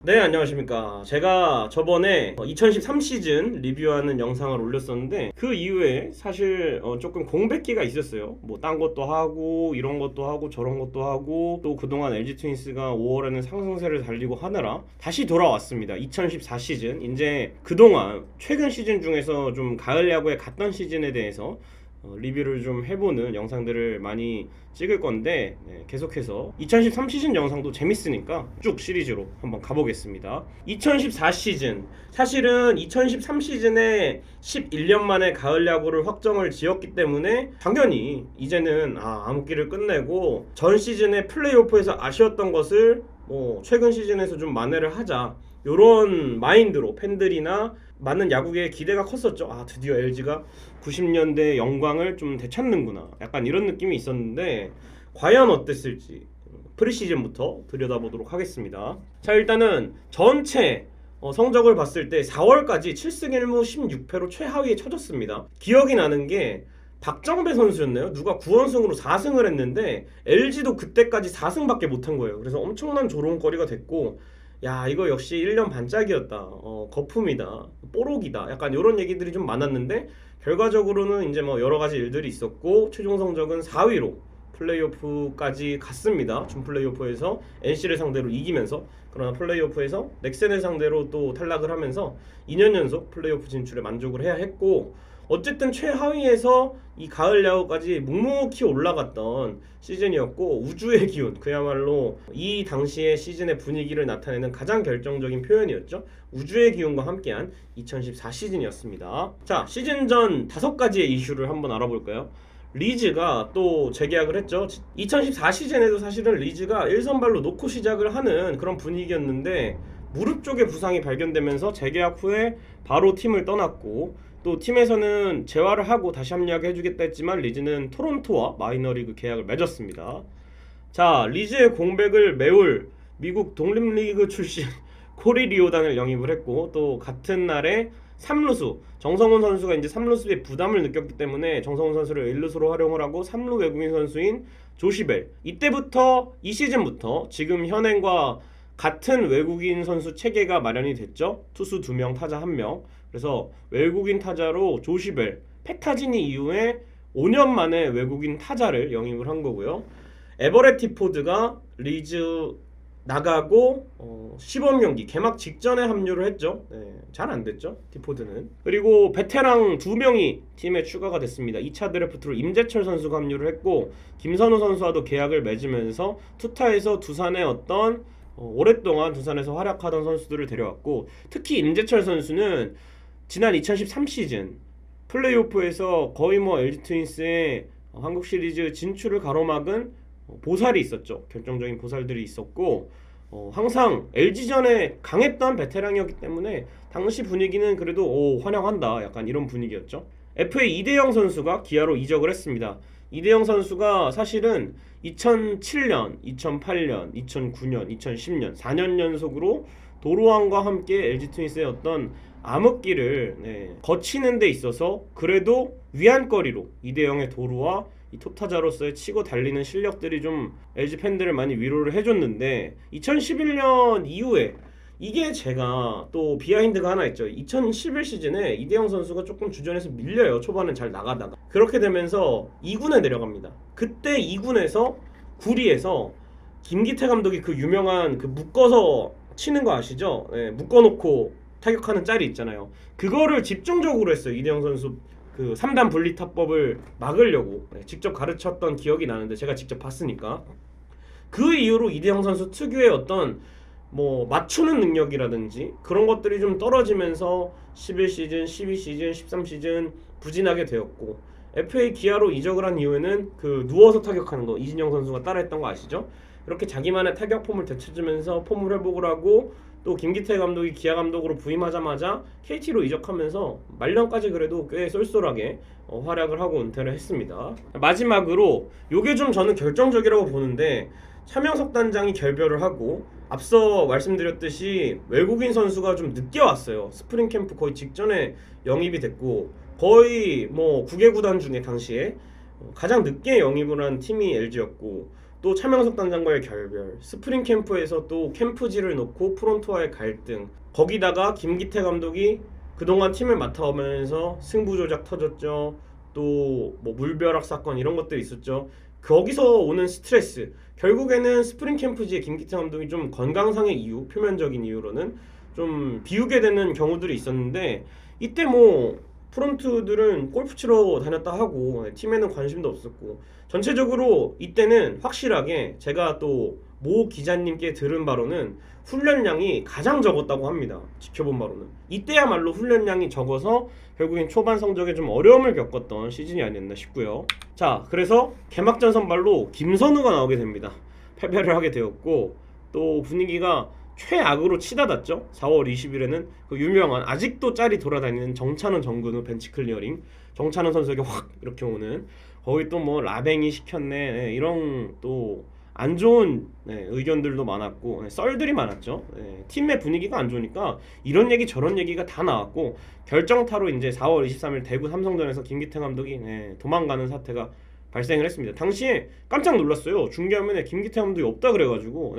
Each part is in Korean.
네, 안녕하십니까. 제가 저번에 2013 시즌 리뷰하는 영상을 올렸었는데 그 이후에 사실 조금 공백기가 있었어요. 뭐 딴 것도 하고 이런 것도 하고 저런 것도 하고 또 그동안 LG 트윈스가 5월에는 상승세를 달리고 하느라 다시 돌아왔습니다. 2014 시즌. 이제 그동안 최근 시즌 중에서 좀 가을 야구에 갔던 시즌에 대해서 리뷰를 좀 해보는 영상들을 많이 찍을 건데 계속해서 2013 시즌 영상도 재밌으니까 쭉 시리즈로 한번 가보겠습니다. 2014 시즌 사실은 2013 시즌에 11년 만에 가을 야구를 확정을 지었기 때문에 당연히 이제는 암흑기를 끝내고 전 시즌에 플레이오프에서 아쉬웠던 것을 최근 시즌에서 좀 만회를 하자, 요런 마인드로 팬들이나 많은 야구계의 기대가 컸었죠. 드디어 LG가 90년대 영광을 좀 되찾는구나, 약간 이런 느낌이 있었는데 과연 어땠을지 프리시즌부터 들여다보도록 하겠습니다. 자, 일단은 전체 성적을 봤을 때 4월까지 7승 1무 16패로 최하위에 처졌습니다. 기억이 나는 게 박정배 선수였나요? 누가 9원승으로 4승을 했는데 LG도 그때까지 4승밖에 못한 거예요. 그래서 엄청난 조롱거리가 됐고, 야, 이거 역시 1년 반짝이었다, 거품이다, 뽀록이다, 약간 이런 얘기들이 좀 많았는데 결과적으로는 이제 여러 가지 일들이 있었고 최종 성적은 4위로 플레이오프까지 갔습니다. 준 플레이오프에서 NC를 상대로 이기면서, 그러나 플레이오프에서 넥센을 상대로 또 탈락을 하면서 2년 연속 플레이오프 진출에 만족을 해야 했고, 어쨌든 최하위에서 이 가을 야구까지 묵묵히 올라갔던 시즌이었고, 우주의 기운, 그야말로 이 당시의 시즌의 분위기를 나타내는 가장 결정적인 표현이었죠. 우주의 기운과 함께한 2014 시즌이었습니다. 자, 시즌 전 5가지의 이슈를 한번 알아볼까요? 리즈가 또 재계약을 했죠. 2014 시즌에도 사실은 리즈가 1선발로 놓고 시작을 하는 그런 분위기였는데 무릎 쪽에 부상이 발견되면서 재계약 후에 바로 팀을 떠났고, 또 팀에서는 재활을 하고 다시 합류해주겠다 했지만 리즈는 토론토와 마이너리그 계약을 맺었습니다. 자, 리즈의 공백을 메울 미국 독립리그 출신 코리 리오단을 영입을 했고, 또 같은 날에 3루수 정성훈 선수가 이제 3루수에 부담을 느꼈기 때문에 정성훈 선수를 1루수로 활용을 하고 3루 외국인 선수인 조시벨, 이때부터 이 시즌부터 지금 현행과 같은 외국인 선수 체계가 마련이 됐죠. 투수 2명, 타자 1명. 그래서 외국인 타자로 조시벨, 페타지니 이후에 5년 만에 외국인 타자를 영입을 한 거고요. 에버렛 티포드가 리즈 나가고 시범 경기 개막 직전에 합류를 했죠. 잘 안 됐죠, 티포드는. 그리고 베테랑 2명이 팀에 추가가 됐습니다. 2차 드래프트로 임재철 선수가 합류를 했고, 김선우 선수와도 계약을 맺으면서 투타에서 두산의 오랫동안 두산에서 활약하던 선수들을 데려왔고, 특히 임재철 선수는 지난 2013 시즌 플레이오프에서 거의 LG 트윈스의 한국 시리즈 진출을 가로막은 보살이 있었죠. 결정적인 보살들이 있었고, 항상 LG전에 강했던 베테랑이었기 때문에 당시 분위기는 그래도 환영한다, 약간 이런 분위기였죠. FA 이대영 선수가 기아로 이적을 했습니다. 이대영 선수가 사실은 2007년, 2008년, 2009년, 2010년 4년 연속으로 도로왕과 함께 LG 트윈스의 암흑기를 거치는 데 있어서 그래도 위안거리로 이대영의 도루와 이 톱타자로서의 치고 달리는 실력들이 좀 LG 팬들을 많이 위로를 해줬는데, 2011년 이후에 이게 제가 또 비하인드가 하나 있죠. 2011 시즌에 이대영 선수가 조금 주전에서 밀려요. 초반은 잘 나가다가 그렇게 되면서 2군에 내려갑니다. 그때 2군에서 구리에서 김기태 감독이 그 유명한 그 묶어서 치는 거 아시죠? 묶어놓고 타격하는 짤이 있잖아요. 그거를 집중적으로 했어요. 이대영 선수 그 3단 분리 타법을 막으려고 직접 가르쳤던 기억이 나는데, 제가 직접 봤으니까. 그 이후로 이대영 선수 특유의 맞추는 능력이라든지 그런 것들이 좀 떨어지면서 11시즌, 12시즌, 13시즌 부진하게 되었고, FA 기아로 이적을 한 이후에는 그 누워서 타격하는 거 이진영 선수가 따라했던 거 아시죠? 이렇게 자기만의 타격 폼을 되찾으면서 폼을 회복을 하고, 또 김기태 감독이 기아 감독으로 부임하자마자 KT로 이적하면서 말년까지 그래도 꽤 쏠쏠하게 활약을 하고 은퇴를 했습니다. 마지막으로 요게 좀 저는 결정적이라고 보는데, 차명석 단장이 결별을 하고 앞서 말씀드렸듯이 외국인 선수가 좀 늦게 왔어요. 스프링 캠프 거의 직전에 영입이 됐고, 거의 9개 구단 중에 당시에 가장 늦게 영입을 한 팀이 LG였고, 또 차명석 단장과의 결별, 스프링 캠프에서 또 캠프지를 놓고 프론트와의 갈등, 거기다가 김기태 감독이 그동안 팀을 맡아오면서 승부 조작 터졌죠. 또 뭐 물벼락 사건 이런 것들이 있었죠. 거기서 오는 스트레스, 결국에는 스프링 캠프지에 김기태 감독이 좀 건강상의 이유, 표면적인 이유로는 좀 비우게 되는 경우들이 있었는데, 이때 뭐 프론트들은 골프 치러 다녔다 하고 팀에는 관심도 없었고, 전체적으로 이때는 확실하게 제가 또 모 기자님께 들은 바로는 훈련량이 가장 적었다고 합니다. 지켜본 바로는 이때야말로 훈련량이 적어서 결국엔 초반 성적에 좀 어려움을 겪었던 시즌이 아니었나 싶고요. 자, 그래서 개막전 선발로 김선우가 나오게 됩니다. 패배를 하게 되었고, 또 분위기가 최악으로 치닫았죠. 4월 20일에는 그 유명한 아직도 짤이 돌아다니는 정찬원 정근우 벤치 클리어링, 정찬원 선수에게 확 이렇게 오는, 거기 또 뭐 라뱅이 시켰네, 이런 또 안 좋은 의견들도 많았고, 썰들이 많았죠. 팀의 분위기가 안 좋으니까 이런 얘기 저런 얘기가 다 나왔고, 결정타로 이제 4월 23일 대구 삼성전에서 김기태 감독이 도망가는 사태가 발생을 했습니다. 당시에 깜짝 놀랐어요. 중계화면에 김기태 감독이 없다 그래가지고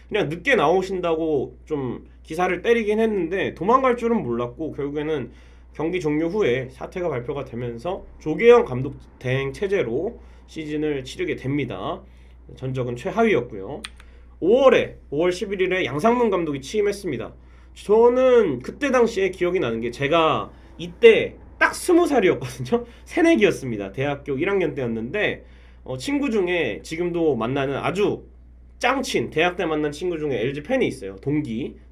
그냥 늦게 나오신다고 좀 기사를 때리긴 했는데, 도망갈 줄은 몰랐고 결국에는 경기 종료 후에 사태가 발표가 되면서 조계영 감독 대행 체제로 시즌을 치르게 됩니다. 전적은 최하위였고요. 5월 11일에 양상문 감독이 취임했습니다. 저는 그때 당시에 기억이 나는 게, 제가 이때 딱 20살이었거든요. 새내기였습니다. 대학교 1학년 때였는데, 친구 중에 지금도 만나는 아주 짱친, 대학 때 만난 친구 중에 LG 팬이 있어요.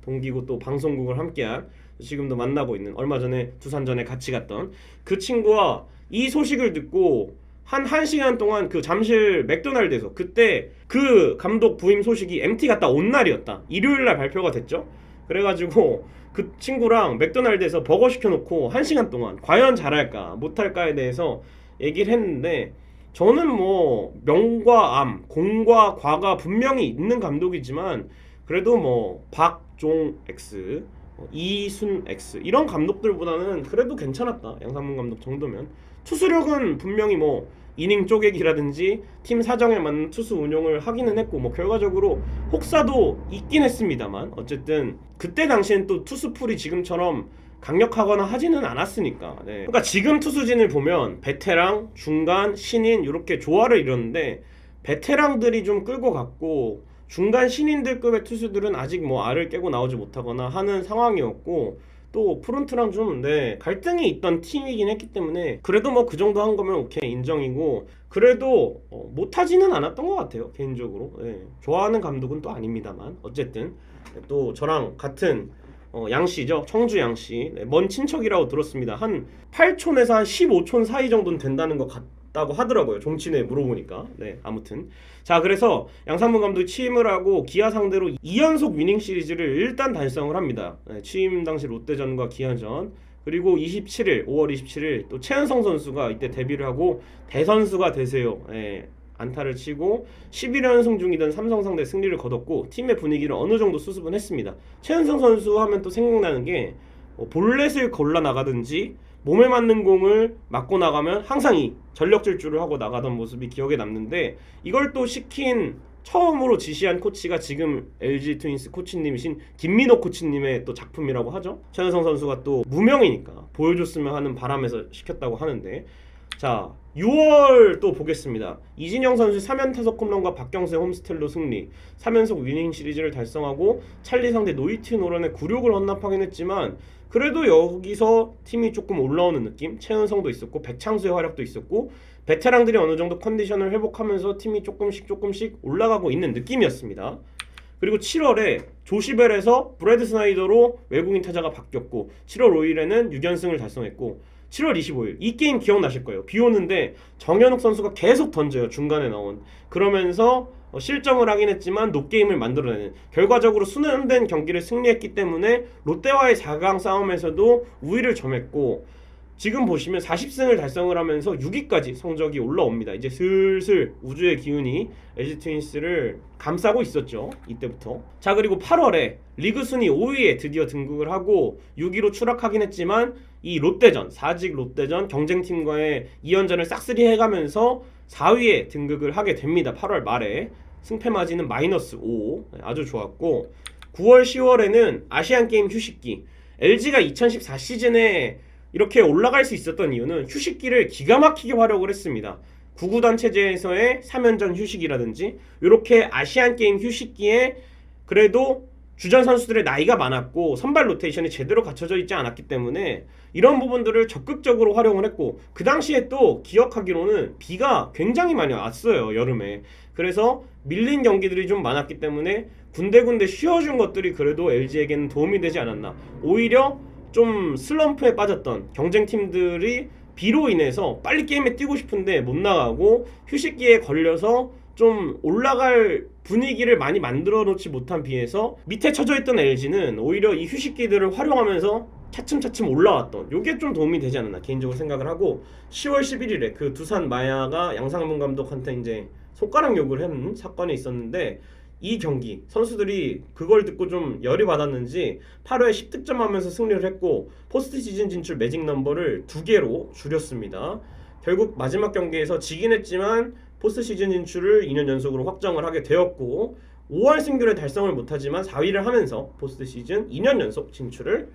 동기고 또 방송국을 함께한, 지금도 만나고 있는, 얼마 전에 두산전에 같이 갔던 그 친구와 이 소식을 듣고 한 1시간 동안 그 잠실 맥도날드에서, 그때 그 감독 부임 소식이 MT 갔다 온 날이었다. 일요일날 발표가 됐죠. 그래가지고 그 친구랑 맥도날드에서 버거 시켜놓고 1시간 동안 과연 잘할까 못할까에 대해서 얘기를 했는데, 저는 뭐 명과 암, 공과 과가 분명히 있는 감독이지만 그래도 뭐 박종 X, 이순 X 이런 감독들보다는 그래도 괜찮았다. 양상문 감독 정도면. 투수력은 분명히 뭐 이닝 쪼개기라든지 팀 사정에 맞는 투수 운용을 하기는 했고, 뭐 결과적으로 혹사도 있긴 했습니다만, 어쨌든 그때 당시엔 또 투수풀이 지금처럼 강력하거나 하지는 않았으니까. 그러니까 지금 투수진을 보면 베테랑, 중간, 신인 이렇게 조화를 이뤘는데, 베테랑들이 좀 끌고 갔고 중간 신인들급의 투수들은 아직 뭐 알을 깨고 나오지 못하거나 하는 상황이었고, 또 프론트랑 좀 갈등이 있던 팀이긴 했기 때문에 그래도 뭐 그 정도 한 거면 오케이, 인정이고, 그래도 못하지는 않았던 것 같아요, 개인적으로. 좋아하는 감독은 또 아닙니다만, 어쨌든 또 저랑 같은 양씨죠. 청주 양씨. 먼 친척이라고 들었습니다. 한 8촌에서 한 15촌 사이 정도는 된다는 것 같다고 하더라고요. 종친에 물어보니까. 아무튼 자, 그래서 양상문 감독이 취임을 하고 기아 상대로 2연속 위닝 시리즈를 일단 달성을 합니다. 취임 당시 롯데전과 기아전, 그리고 5월 27일 또 최은성 선수가 이때 데뷔를 하고 대선수가 되세요. 안타를 치고 11연승 중이던 삼성 상대 승리를 거뒀고, 팀의 분위기를 어느 정도 수습은 했습니다. 최은성 선수 하면 또 생각나는 게, 볼넷을 골라 나가든지 몸에 맞는 공을 맞고 나가면 항상 이 전력 질주를 하고 나가던 모습이 기억에 남는데, 이걸 또 시킨 처음으로 지시한 코치가 지금 LG 트윈스 코치님이신 김민호 코치님의 또 작품이라고 하죠. 최은성 선수가 또 무명이니까 보여줬으면 하는 바람에서 시켰다고 하는데, 자 6월 또 보겠습니다. 이진영 선수 3연 타석 홈런과 박경세 홈스텔로 승리, 3연속 위닝 시리즈를 달성하고 찰리 상대 노이트 노런의 굴욕을 헌납하긴 했지만, 그래도 여기서 팀이 조금 올라오는 느낌? 최은성도 있었고 백창수의 활약도 있었고, 베테랑들이 어느 정도 컨디션을 회복하면서 팀이 조금씩 올라가고 있는 느낌이었습니다. 그리고 7월에 조시벨에서 브래드 스나이더로 외국인 타자가 바뀌었고, 7월 5일에는 6연승을 달성했고, 7월 25일 이 게임 기억나실 거예요. 비 오는데 정현욱 선수가 계속 던져요. 중간에 나온. 그러면서 실점을 하긴 했지만 노게임을 만들어내는, 결과적으로 순환된 경기를 승리했기 때문에 롯데와의 4강 싸움에서도 우위를 점했고, 지금 보시면 40승을 달성을 하면서 6위까지 성적이 올라옵니다. 이제 슬슬 우주의 기운이 LG 트윈스를 감싸고 있었죠, 이때부터. 자, 그리고 8월에 리그 순위 5위에 드디어 등극을 하고 6위로 추락하긴 했지만, 이 롯데전, 4직 롯데전 경쟁팀과의 2연전을 싹쓸이 해가면서 4위에 등극을 하게 됩니다. 8월 말에. 승패 마진은 -5, 아주 좋았고 9월 10월에는 아시안게임 휴식기. LG가 2014 시즌에 이렇게 올라갈 수 있었던 이유는 휴식기를 기가 막히게 활용을 했습니다. 구구단 체제에서의 3연전 휴식이라든지 이렇게 아시안게임 휴식기에 그래도 주전 선수들의 나이가 많았고 선발 로테이션이 제대로 갖춰져 있지 않았기 때문에 이런 부분들을 적극적으로 활용을 했고 그 당시에 또 기억하기로는 비가 굉장히 많이 왔어요, 여름에. 그래서 밀린 경기들이 좀 많았기 때문에 군데군데 쉬어준 것들이 그래도 LG에게는 도움이 되지 않았나. 오히려 좀 슬럼프에 빠졌던 경쟁팀들이 비로 인해서 빨리 게임에 뛰고 싶은데 못 나가고 휴식기에 걸려서 좀 올라갈 분위기를 많이 만들어 놓지 못한 비해서 밑에 처져 있던 LG는 오히려 이 휴식기들을 활용하면서 차츰차츰 올라왔던, 요게 좀 도움이 되지 않았나 개인적으로 생각을 하고, 10월 11일에 그 두산 마야가 양상문 감독한테 이제 손가락 욕을 한 사건이 있었는데 이 경기 선수들이 그걸 듣고 좀 열이 받았는지 8회에 10득점 하면서 승리를 했고 포스트 시즌 진출 매직 넘버를 2개로 줄였습니다. 결국 마지막 경기에서 지긴 했지만 포스트 시즌 진출을 2년 연속으로 확정을 하게 되었고 5할 승률에 달성을 못하지만 4위를 하면서 포스트 시즌 2년 연속 진출을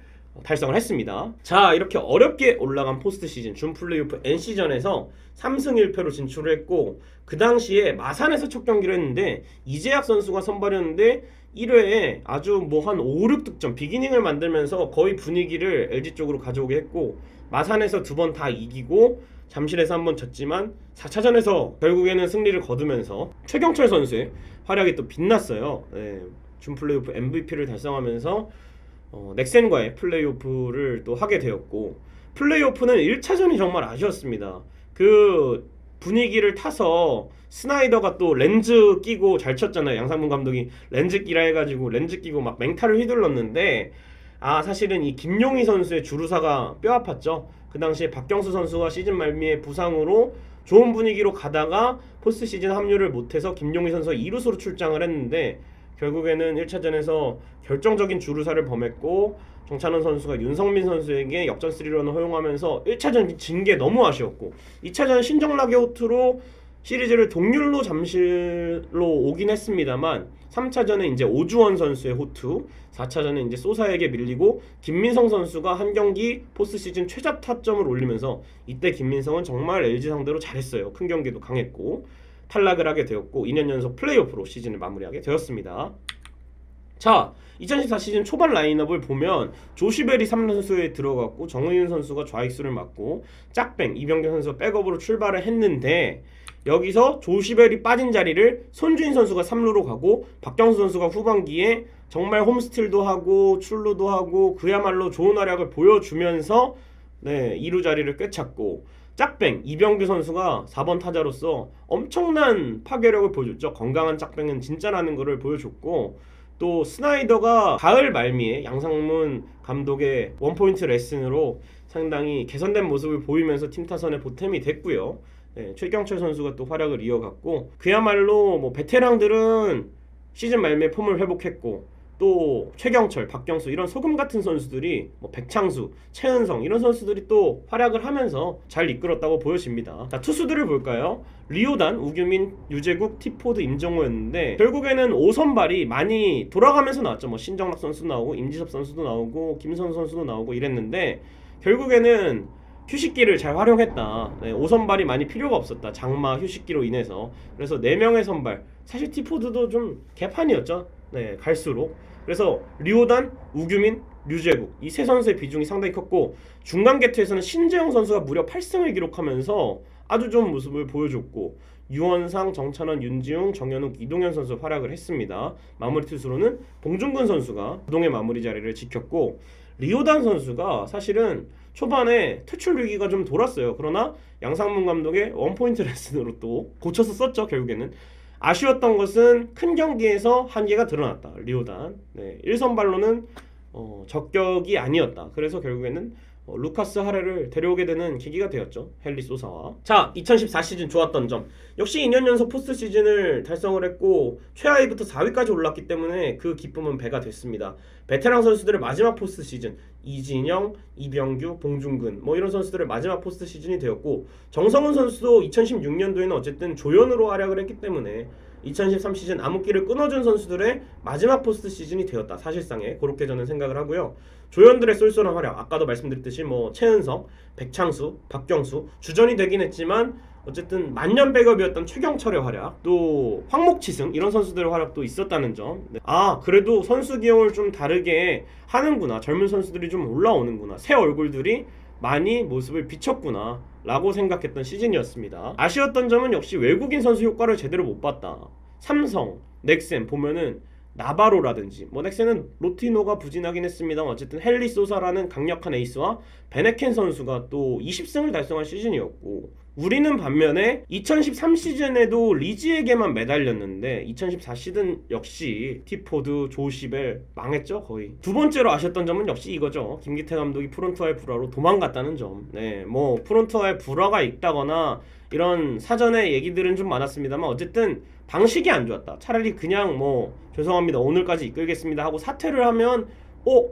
달성을 했습니다. 자, 이렇게 어렵게 올라간 포스트 시즌 준 플레이오프 NC전에서 3승 1패로 진출을 했고 그 당시에 마산에서 첫 경기를 했는데 이재학 선수가 선발이었는데 1회에 아주 뭐 한 5, 6득점 비기닝을 만들면서 거의 분위기를 LG 쪽으로 가져오게 했고 마산에서 2번 다 이기고 잠실에서 한번 졌지만 4차전에서 결국에는 승리를 거두면서 최경철 선수의 활약이 또 빛났어요. 네, 준 플레이오프 MVP를 달성하면서 넥센과의 플레이오프를 또 하게 되었고 플레이오프는 1차전이 정말 아쉬웠습니다. 그 분위기를 타서 스나이더가 또 렌즈 끼고 잘 쳤잖아요. 양상문 감독이 렌즈 끼라 해가지고 렌즈 끼고 막 맹타를 휘둘렀는데 사실은 이 김용희 선수의 주루사가 뼈 아팠죠. 그 당시에 박경수 선수가 시즌 말미에 부상으로 좋은 분위기로 가다가 포스트 시즌 합류를 못해서 김용희 선수가 2루수로 출장을 했는데 결국에는 1차전에서 결정적인 주루사를 범했고 정찬원 선수가 윤성민 선수에게 역전 3런을 허용하면서 1차전 진 게 너무 아쉬웠고 2차전 신정락의 호투로 시리즈를 동률로 잠실로 오긴 했습니다만 3차전에 이제 오주원 선수의 호투, 4차전에 이제 소사에게 밀리고 김민성 선수가 한 경기 포스트 시즌 최다 타점을 올리면서 이때 김민성은 정말 LG 상대로 잘했어요. 큰 경기도 강했고 탈락을 하게 되었고 2년 연속 플레이오프로 시즌을 마무리하게 되었습니다. 자, 2014 시즌 초반 라인업을 보면 조시벨이 3루수에 들어갔고 정의윤 선수가 좌익수를 맡고 짝뱅 이병규 선수가 백업으로 출발을 했는데 여기서 조시벨이 빠진 자리를 손주인 선수가 3루로 가고 박경수 선수가 후반기에 정말 홈스틸도 하고 출루도 하고 그야말로 좋은 활약을 보여주면서 2루 자리를 꿰찼고 짝뱅 이병규 선수가 4번 타자로서 엄청난 파괴력을 보여줬죠. 건강한 짝뱅은 진짜라는 것을 보여줬고 또 스나이더가 가을 말미에 양상문 감독의 원포인트 레슨으로 상당히 개선된 모습을 보이면서 팀 타선에 보탬이 됐고요. 최경철 선수가 또 활약을 이어갔고 그야말로 뭐 베테랑들은 시즌 말미에 폼을 회복했고 또 최경철, 박경수 이런 소금 같은 선수들이 뭐 백창수, 최은성 이런 선수들이 또 활약을 하면서 잘 이끌었다고 보여집니다. 자, 투수들을 볼까요? 리오단, 우규민, 유재국, 티포드, 임정호였는데 결국에는 5선발이 많이 돌아가면서 나왔죠. 뭐 신정락 선수도 나오고 임지섭 선수도 나오고 김선 선수도 나오고 이랬는데 결국에는 휴식기를 잘 활용했다. 5선발이 많이 필요가 없었다. 장마 휴식기로 인해서. 그래서 4명의 선발. 사실 티포드도 좀 개판이었죠. 갈수록. 그래서 리오단, 우규민, 류재국 이 세 선수의 비중이 상당히 컸고 중간 개투에서는 신재영 선수가 무려 8승을 기록하면서 아주 좋은 모습을 보여줬고 유원상, 정찬원, 윤지웅, 정현욱, 이동현 선수 활약을 했습니다. 마무리 투수로는 봉중근 선수가 부동의 마무리 자리를 지켰고 리오단 선수가 사실은 초반에 퇴출 위기가 좀 돌았어요. 그러나 양상문 감독의 원포인트 레슨으로 또 고쳐서 썼죠. 결국에는 아쉬웠던 것은 큰 경기에서 한계가 드러났다. 리오단 1선발로는 적격이 아니었다. 그래서 결국에는 루카스 하레를 데려오게 되는 계기가 되었죠. 헨리 소사와. 자, 2014 시즌 좋았던 점 역시 2년 연속 포스트 시즌을 달성을 했고 최하위부터 4위까지 올랐기 때문에 그 기쁨은 배가 됐습니다. 베테랑 선수들의 마지막 포스트 시즌 이진영, 이병규, 봉중근 뭐 이런 선수들의 마지막 포스트 시즌이 되었고 정성훈 선수도 2016년도에는 어쨌든 조연으로 활약을 했기 때문에 2013 시즌 암흑기를 끊어준 선수들의 마지막 포스트 시즌이 되었다. 사실상에 그렇게 저는 생각을 하고요. 조연들의 쏠쏠한 활약, 아까도 말씀드렸듯이 뭐 최은석, 백창수, 박경수 주전이 되긴 했지만 어쨌든 만년 백업이었던 최경철의 활약, 또 황목치승 이런 선수들의 활약도 있었다는 점. 네. 아 그래도 선수 기용을 좀 다르게 하는구나. 젊은 선수들이 좀 올라오는구나. 새 얼굴들이 많이 모습을 비췄구나 라고 생각했던 시즌이었습니다. 아쉬웠던 점은 역시 외국인 선수 효과를 제대로 못 봤다. 삼성, 넥센 보면은 나바로라든지 뭐 넥센은 로티노가 부진하긴 했습니다만 어쨌든 헨리 소사라는 강력한 에이스와 베네켄 선수가 또 20승을 달성한 시즌이었고, 우리는 반면에 2013 시즌에도 리즈에게만 매달렸는데 2014 시즌 역시 티포드, 조시벨 망했죠. 거의. 두 번째로 아쉬웠던 점은 역시 이거죠. 김기태 감독이 프론트와의 불화로 도망갔다는 점. 네, 뭐 프론트와의 불화가 있다거나 이런 사전에 얘기들은 좀 많았습니다만 어쨌든 방식이 안 좋았다. 차라리 그냥 뭐 죄송합니다 오늘까지 이끌겠습니다 하고 사퇴를 하면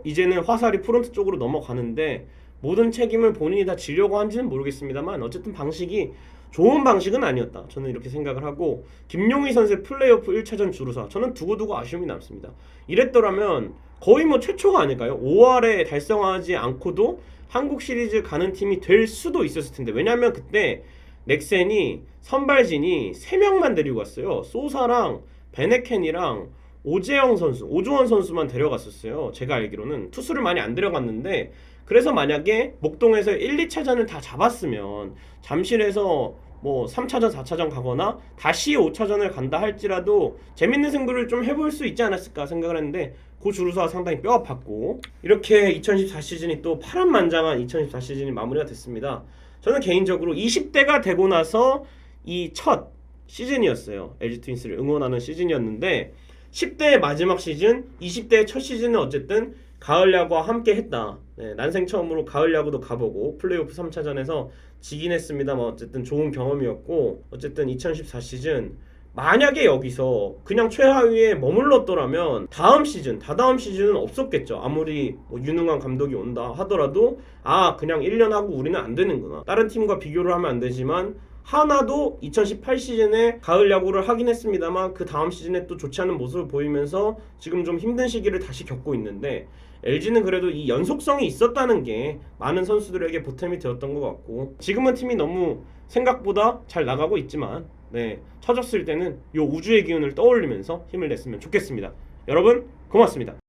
이제는 화살이 프론트 쪽으로 넘어가는데 모든 책임을 본인이 다 지려고 한지는 모르겠습니다만 어쨌든 방식이 좋은 방식은 아니었다. 저는 이렇게 생각을 하고, 김용희 선수의 플레이오프 1차전 주루사 저는 두고두고 아쉬움이 남습니다. 이랬더라면 거의 뭐 최초가 아닐까요? 5할에 달성하지 않고도 한국 시리즈 가는 팀이 될 수도 있었을 텐데, 왜냐하면 그때 넥센이 선발진이 3명만 데리고 갔어요. 소사랑 베네켄이랑 오재영 선수, 오주원 선수만 데려갔었어요. 제가 알기로는 투수를 많이 안 데려갔는데, 그래서 만약에 목동에서 1, 2차전을 다 잡았으면 잠실에서 뭐 3차전, 4차전 가거나 다시 5차전을 간다 할지라도 재밌는 승부를 좀 해볼 수 있지 않았을까 생각을 했는데 그 주루사가 상당히 뼈 아팠고, 이렇게 2014 시즌이 또 파란만장한 2014 시즌이 마무리가 됐습니다. 저는 개인적으로 20대가 되고 나서 이 첫 시즌이었어요. LG 트윈스를 응원하는 시즌이었는데 10대의 마지막 시즌, 20대의 첫 시즌은 어쨌든 가을 야구와 함께 했다. 네, 난생 처음으로 가을 야구도 가보고 플레이오프 3차전에서 지긴 했습니다만 어쨌든 좋은 경험이었고, 어쨌든 2014 시즌 만약에 여기서 그냥 최하위에 머물렀더라면 다음 시즌, 다다음 시즌은 없었겠죠. 아무리 뭐 유능한 감독이 온다 하더라도 그냥 1년 하고 우리는 안 되는구나. 다른 팀과 비교를 하면 안 되지만 하나도 2018 시즌에 가을 야구를 하긴 했습니다만 그 다음 시즌에 또 좋지 않은 모습을 보이면서 지금 좀 힘든 시기를 다시 겪고 있는데, LG는 그래도 이 연속성이 있었다는 게 많은 선수들에게 보탬이 되었던 것 같고, 지금은 팀이 너무 생각보다 잘 나가고 있지만 처졌을 때는 이 우주의 기운을 떠올리면서 힘을 냈으면 좋겠습니다. 여러분 고맙습니다.